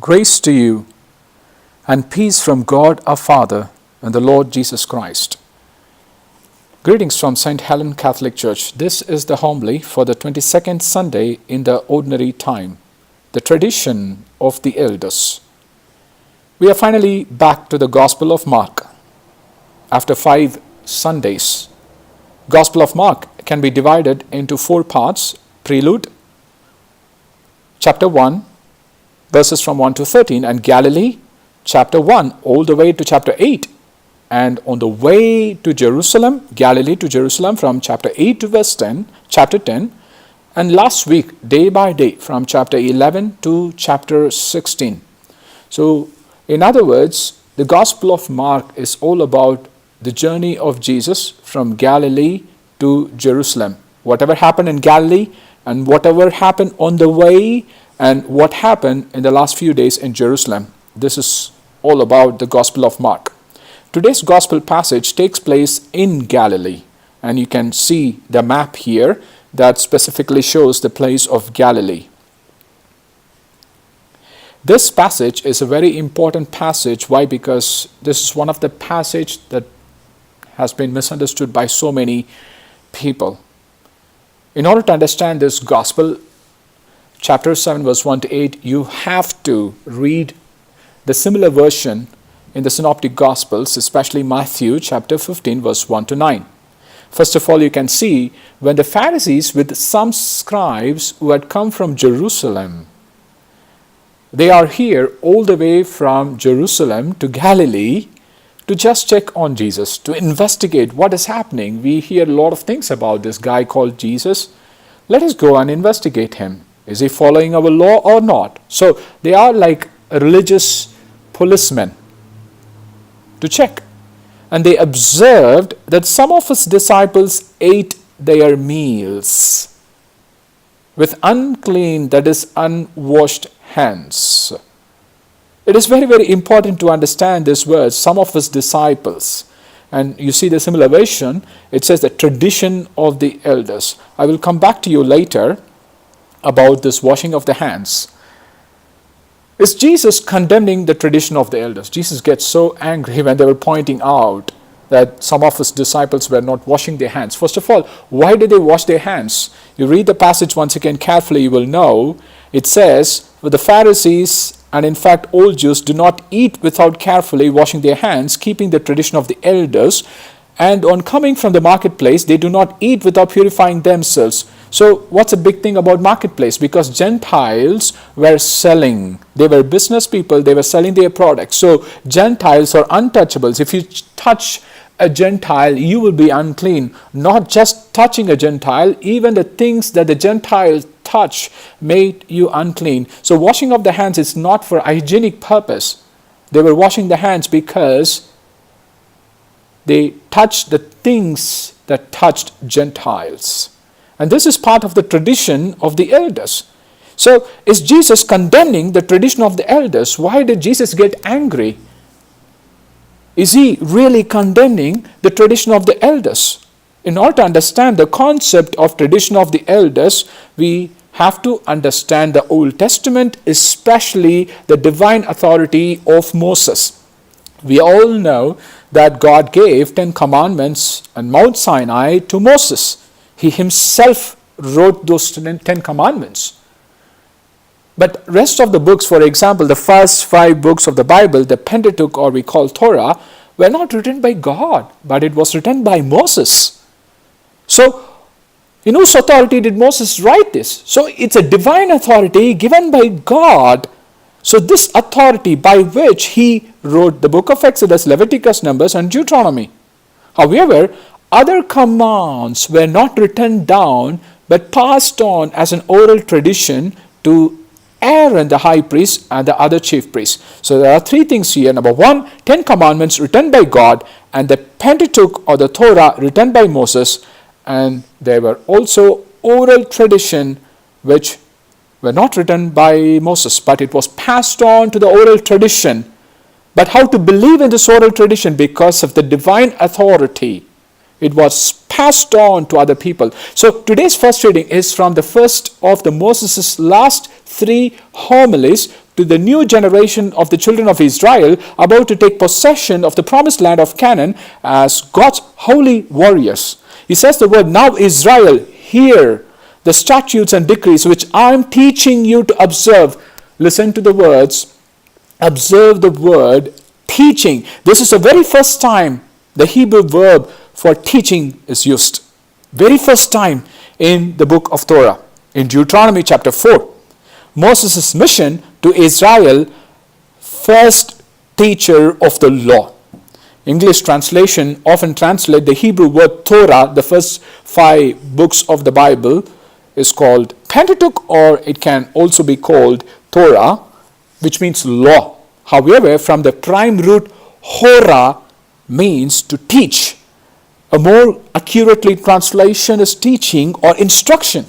Grace to you and peace from God our Father and the Lord Jesus Christ. Greetings from St. Helen Catholic Church. This is the homily for the 22nd Sunday in the Ordinary Time, the tradition of the elders. We are finally back to the Gospel of Mark after 5 Sundays. Gospel of Mark can be divided into 4 parts: Prelude, chapter 1, verses from 1 to 13, and Galilee, chapter 1, all the way to chapter 8. And on the way to Jerusalem, Galilee to Jerusalem, from chapter 8 to verse 10, chapter 10. And last week, day by day, from chapter 11 to chapter 16. So, in other words, the Gospel of Mark is all about the journey of Jesus from Galilee to Jerusalem. Whatever happened in Galilee and whatever happened on the way and what happened in the last few days in Jerusalem. This is all about the Gospel of Mark. Today's Gospel passage takes place in Galilee, and you can see the map here that specifically shows the place of Galilee. This passage is a very important passage. Why? Because this is one of the passages that has been misunderstood by so many people. In order to understand this Gospel, chapter 7, verse 1 to 8, you have to read the similar version in the Synoptic Gospels, especially Matthew chapter 15, verse 1 to 9. First of all, you can see when the Pharisees with some scribes who had come from Jerusalem, they are here all the way from Jerusalem to Galilee to just check on Jesus, to investigate what is happening. We hear a lot of things about this guy called Jesus. Let us go and investigate him. Is he following our law or not? So they are like religious policemen to check. And they observed that some of his disciples ate their meals with unclean, that is unwashed hands. It is very, very important to understand this word, some of his disciples. And you see the similar version, it says the tradition of the elders. I will come back to you later about this washing of the hands. Is Jesus condemning the tradition of the elders? Jesus gets so angry when they were pointing out that some of his disciples were not washing their hands. First of all, why did they wash their hands? You read the passage once again carefully, you will know. It says, "For the Pharisees, and in fact all Jews, do not eat without carefully washing their hands, keeping the tradition of the elders. And on coming from the marketplace, they do not eat without purifying themselves." So what's a big thing about marketplace? Because Gentiles were selling. They were business people. They were selling their products. So Gentiles are untouchables. If you touch a Gentile, you will be unclean. Not just touching a Gentile, even the things that the Gentiles touch made you unclean. So washing of the hands is not for hygienic purpose. They were washing the hands because they touched the things that touched Gentiles. And this is part of the tradition of the elders. So is Jesus condemning the tradition of the elders? Why did Jesus get angry? Is he really condemning the tradition of the elders? In order to understand the concept of tradition of the elders, we have to understand the Old Testament, especially the divine authority of Moses. We all know that God gave 10 commandments on Mount Sinai to Moses. He himself wrote those 10 commandments. But rest of the books, for example, the first 5 books of the Bible, the Pentateuch, or we call Torah, were not written by God, but it was written by Moses. So, in whose authority did Moses write this? So, it's a divine authority given by God. So, this authority by which he wrote the book of Exodus, Leviticus, Numbers, and Deuteronomy. However, other commands were not written down but passed on as an oral tradition to Aaron the high priest and the other chief priests. So there are 3 things here. Number 1, 10 commandments written by God, and the Pentateuch or the Torah written by Moses. And there were also oral tradition which were not written by Moses, but it was passed on to the oral tradition. But how to believe in this oral tradition? Because of the divine authority. It was passed on to other people. So today's first reading is from the first of the Moses' last 3 homilies to the new generation of the children of Israel about to take possession of the promised land of Canaan as God's holy warriors. He says the word, now Israel, hear the statutes and decrees which I am teaching you to observe. Listen to the words, observe the word teaching. This is the very first time the Hebrew verb for teaching is used. Very first time in the book of Torah. In Deuteronomy chapter 4. Moses' mission to Israel, first teacher of the law. English translation often translate the Hebrew word Torah, the first 5 books of the Bible, is called Pentateuch, or it can also be called Torah, which means law. However, from the prime root hora means to teach. A more accurately translation is teaching or instruction.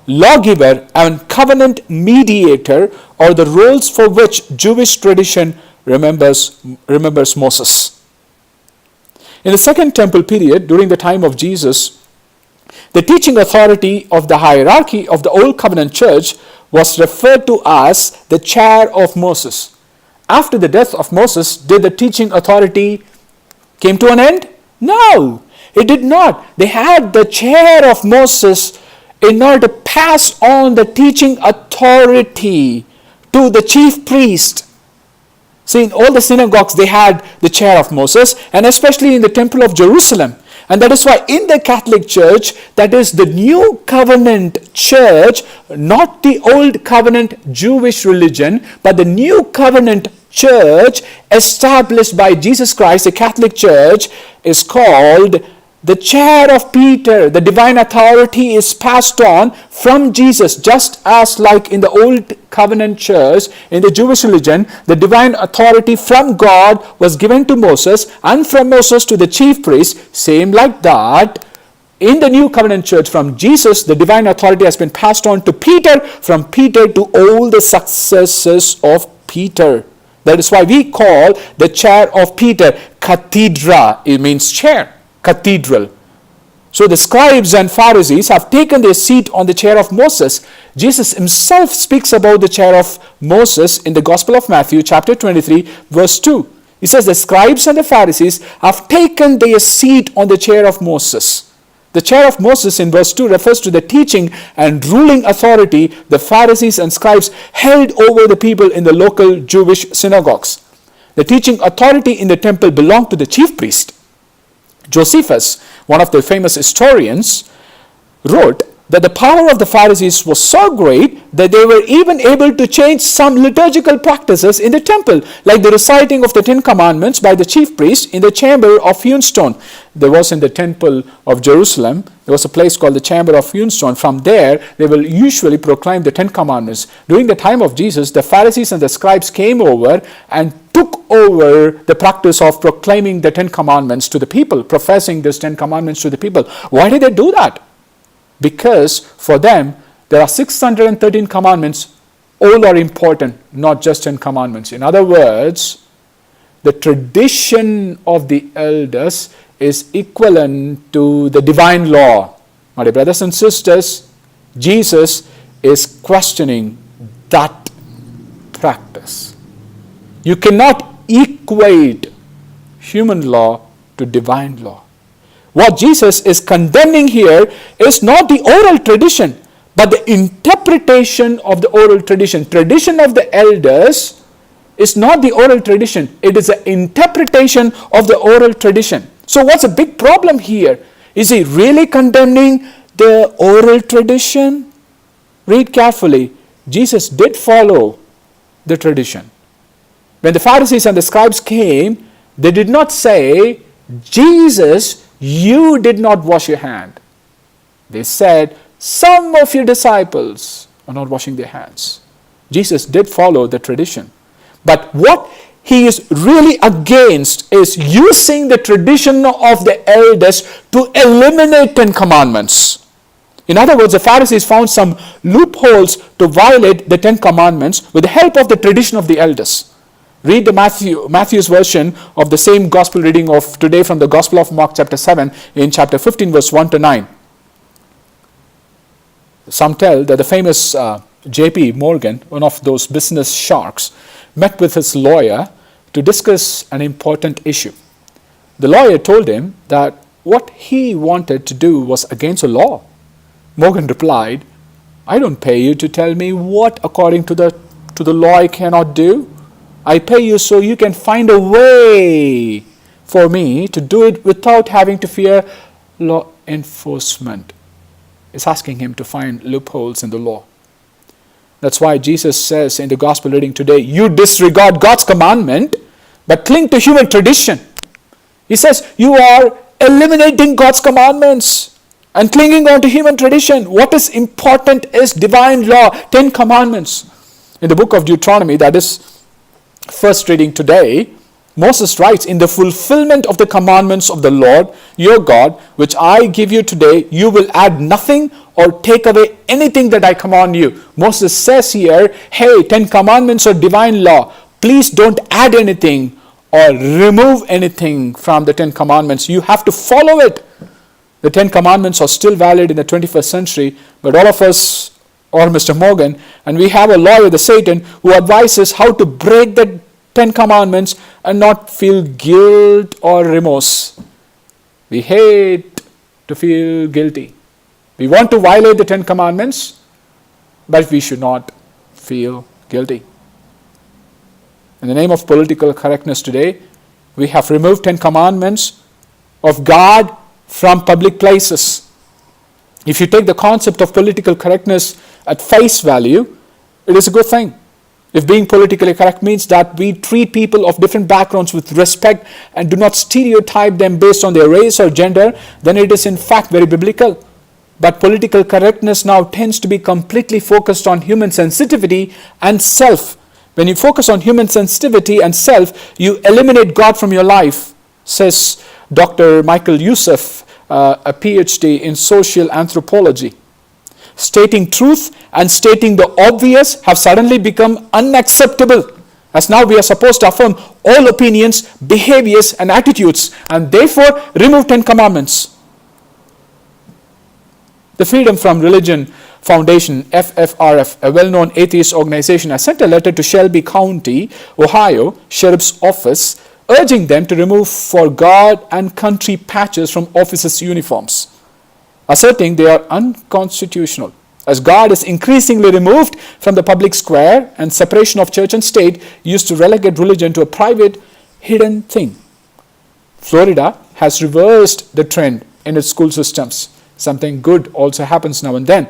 Lawgiver and covenant mediator are the roles for which Jewish tradition remembers Moses. In the Second Temple period, during the time of Jesus, the teaching authority of the hierarchy of the Old Covenant Church was referred to as the chair of Moses. After the death of Moses, did the teaching authority came to an end? No, it did not. They had the chair of Moses in order to pass on the teaching authority to the chief priest. See, in all the synagogues, they had the chair of Moses, and especially in the temple of Jerusalem. And that is why in the Catholic Church, that is the new covenant church, not the old covenant Jewish religion, but the new covenant church established by Jesus Christ, the Catholic Church, is called the chair of Peter. The divine authority is passed on from Jesus, just as like in the old covenant church, in the Jewish religion, the divine authority from God was given to Moses, and from Moses to the chief priest. Same like that, in the new covenant church, from Jesus, the divine authority has been passed on to Peter, from Peter to all the successors of Peter. That is why we call the chair of Peter cathedra. It means chair. Cathedral. So the scribes and Pharisees have taken their seat on the chair of Moses. Jesus himself speaks about the chair of Moses in the Gospel of Matthew chapter 23 verse 2. He says the scribes and the Pharisees have taken their seat on the chair of Moses. The chair of Moses in verse 2 refers to the teaching and ruling authority the Pharisees and scribes held over the people in the local Jewish synagogues. The teaching authority in the temple belonged to the chief priest. Josephus, one of the famous historians, wrote that the power of the Pharisees was so great that they were even able to change some liturgical practices in the temple, like the reciting of the 10 Commandments by the chief priest in the chamber of hewn stone. There was in the temple of Jerusalem, there was a place called the chamber of hewn stone. From there, they will usually proclaim the 10 Commandments. During the time of Jesus, the Pharisees and the scribes came over and took over the practice of proclaiming the 10 Commandments to the people, professing these 10 Commandments to the people. Why did they do that? Because for them, there are 613 commandments. All are important, not just 10 commandments. In other words, the tradition of the elders is equivalent to the divine law. My dear brothers and sisters, Jesus is questioning that practice. You cannot equate human law to divine law. What Jesus is condemning here is not the oral tradition, but the interpretation of the oral tradition. Tradition of the elders is not the oral tradition. It is the interpretation of the oral tradition. So what's a big problem here? Is he really condemning the oral tradition? Read carefully. Jesus did follow the tradition. When the Pharisees and the scribes came, they did not say, Jesus, you did not wash your hand. They said, some of your disciples are not washing their hands. Jesus did follow the tradition. But what he is really against is using the tradition of the elders to eliminate 10 commandments. In other words, the Pharisees found some loopholes to violate the 10 commandments with the help of the tradition of the elders. Read the Matthew's version of the same gospel reading of today from the Gospel of Mark chapter 7 in chapter 15 verse 1 to 9. Some tell that the famous J.P. Morgan, one of those business sharks, met with his lawyer to discuss an important issue. The lawyer told him that what he wanted to do was against the law. Morgan replied, "I don't pay you to tell me what according to the law I cannot do. I pay you so you can find a way for me to do it without having to fear law enforcement." It's asking him to find loopholes in the law. That's why Jesus says in the gospel reading today, you disregard God's commandment but cling to human tradition. He says you are eliminating God's commandments and clinging on to human tradition. What is important is divine law, 10 commandments. In the book of Deuteronomy, that is first reading today, Moses writes, "In the fulfillment of the commandments of the Lord your God, which I give you today, you will add nothing or take away anything that I command you." Moses says here, hey, 10 commandments are divine law. Please don't add anything or remove anything from the 10 commandments. You have to follow it. The 10 commandments are still valid in the 21st century, but all of us, or Mr. Morgan, and we have a lawyer, the Satan, who advises how to break the 10 commandments and not feel guilt or remorse. We hate to feel guilty. We want to violate the 10 commandments, but we should not feel guilty. In the name of political correctness today, we have removed 10 commandments of God from public places. If you take the concept of political correctness at face value, it is a good thing. If being politically correct means that we treat people of different backgrounds with respect and do not stereotype them based on their race or gender, then it is in fact very biblical. But political correctness now tends to be completely focused on human sensitivity and self. When you focus on human sensitivity and self, you eliminate God from your life, says Dr. Michael Youssef, a PhD in social anthropology. Stating truth and stating the obvious have suddenly become unacceptable, as now we are supposed to affirm all opinions, behaviors and attitudes, and therefore remove 10 commandments. The Freedom from Religion Foundation, FFRF, a well-known atheist organization, has sent a letter to Shelby County, Ohio Sheriff's Office, urging them to remove "for God and country" patches from officers' uniforms, asserting they are unconstitutional. As God is increasingly removed from the public square and separation of church and state used to relegate religion to a private, hidden thing. Florida has reversed the trend in its school systems. Something good also happens now and then.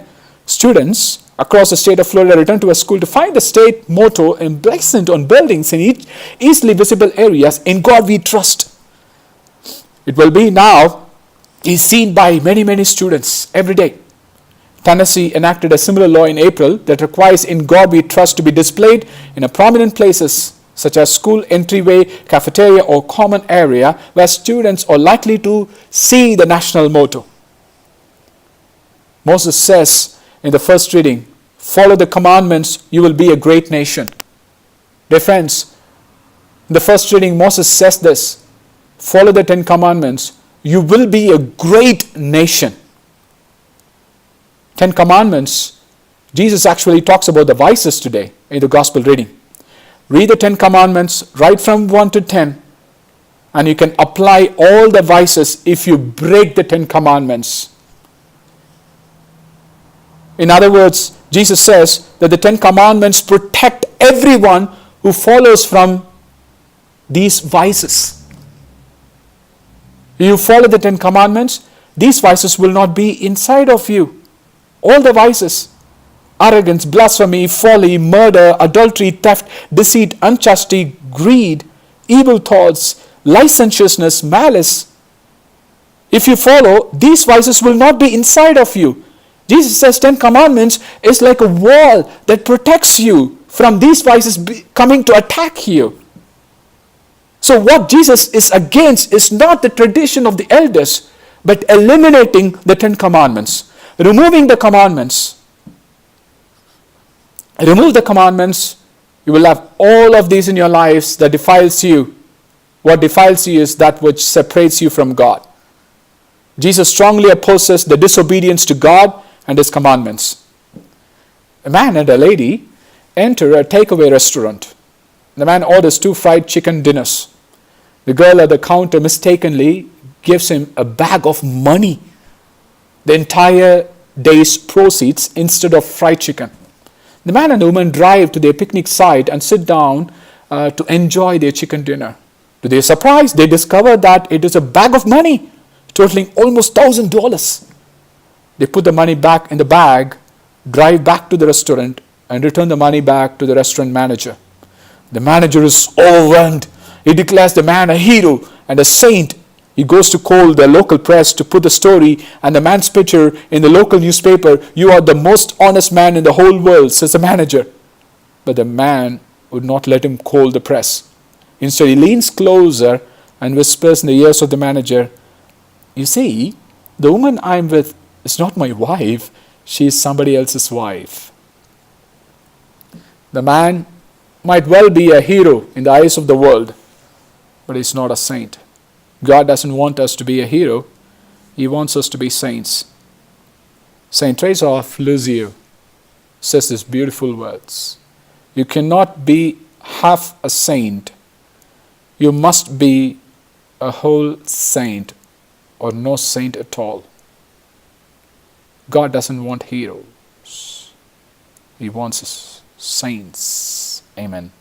Students across the state of Florida return to a school to find the state motto emblazoned on buildings in easily visible areas, "In God we trust." It will be now is seen by many students every day. Tennessee enacted a similar law in April that requires "In God we trust" to be displayed in a prominent places such as school entryway, cafeteria or common area where students are likely to see the national motto. Moses says in the first reading, "Follow the commandments, you will be a great nation." Dear friends, in the first reading Moses says this, follow the 10 commandments, you will be a great nation. 10 commandments, Jesus actually talks about the vices today in the gospel reading. Read the 10 commandments right from 1 to 10 and you can apply all the vices if you break the 10 commandments. In other words, Jesus says that the 10 commandments protect everyone who follows from these vices. You follow the 10 commandments, these vices will not be inside of you. All the vices, arrogance, blasphemy, folly, murder, adultery, theft, deceit, unchastity, greed, evil thoughts, licentiousness, malice. If you follow, these vices will not be inside of you. Jesus says 10 commandments is like a wall that protects you from these vices coming to attack you. So what Jesus is against is not the tradition of the elders, but eliminating the 10 commandments, removing the commandments. Remove the commandments, you will have all of these in your lives that defiles you. What defiles you is that which separates you from God. Jesus strongly opposes the disobedience to God and His commandments. A man and a lady enter a takeaway restaurant. The man orders 2 fried chicken dinners. The girl at the counter mistakenly gives him a bag of money, the entire day's proceeds, instead of fried chicken. The man and the woman drive to their picnic site and sit down to enjoy their chicken dinner. To their surprise, they discover that it is a bag of money, totaling almost $1,000. They put the money back in the bag, drive back to the restaurant, and return the money back to the restaurant manager. The manager is overwhelmed. He declares the man a hero and a saint. He goes to call the local press to put the story and the man's picture in the local newspaper. "You are the most honest man in the whole world," says the manager. But the man would not let him call the press. Instead, he leans closer and whispers in the ears of the manager, "You see, the woman I'm with is not my wife. She is somebody else's wife." The man might well be a hero in the eyes of the world, but he's not a saint. God doesn't want us to be a hero. He wants us to be saints. Saint Teresa of Lisieux says these beautiful words: "You cannot be half a saint. You must be a whole saint, or no saint at all." God doesn't want heroes. He wants us saints. Amen.